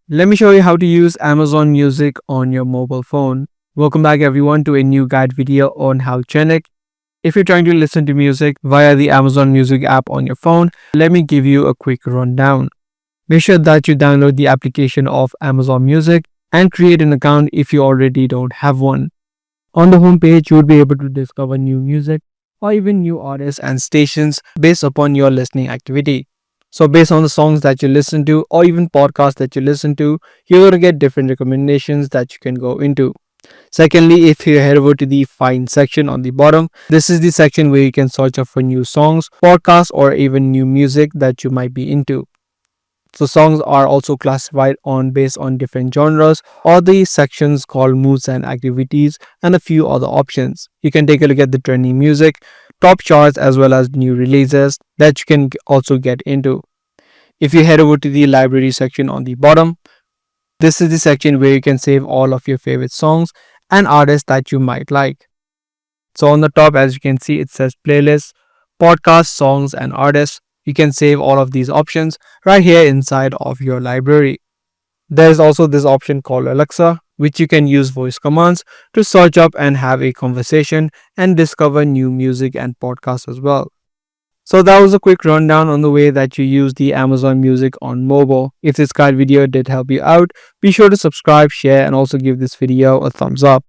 Let me show you how to use Amazon Music on your mobile phone. Welcome back everyone to a new guide video on Halgenic. If you're trying to listen to music via the Amazon Music app on your phone, let me give you a quick rundown. Make sure that you download the application of Amazon Music and create an account if you already don't have one. On the homepage, you would be able to discover new music or even new artists and stations based upon your listening activity. So, based on the songs that you listen to or even podcasts that you listen to, you're going to get different recommendations that you can go into. Secondly, if you head over to the Find section on the bottom, this is the section where you can search up for new songs, podcasts, or even new music that you might be into. So songs are also classified on based on different genres or the sections called moods and activities and a few other options. You can take a look at the trending music, top charts as well as new releases that you can also get into. If you head over to the library section on the bottom, this is the section where you can save all of your favorite songs and artists that you might like. So on the top, as you can see, it says playlists, podcasts, songs, and artists. You can save all of these options right here inside of your library. There's also this option called Alexa, which you can use voice commands to search up and have a conversation and discover new music and podcasts as well. So that was a quick rundown on the way that you use the Amazon Music on mobile. If this guide video did help you out, be sure to subscribe, share, and also give this video a thumbs up.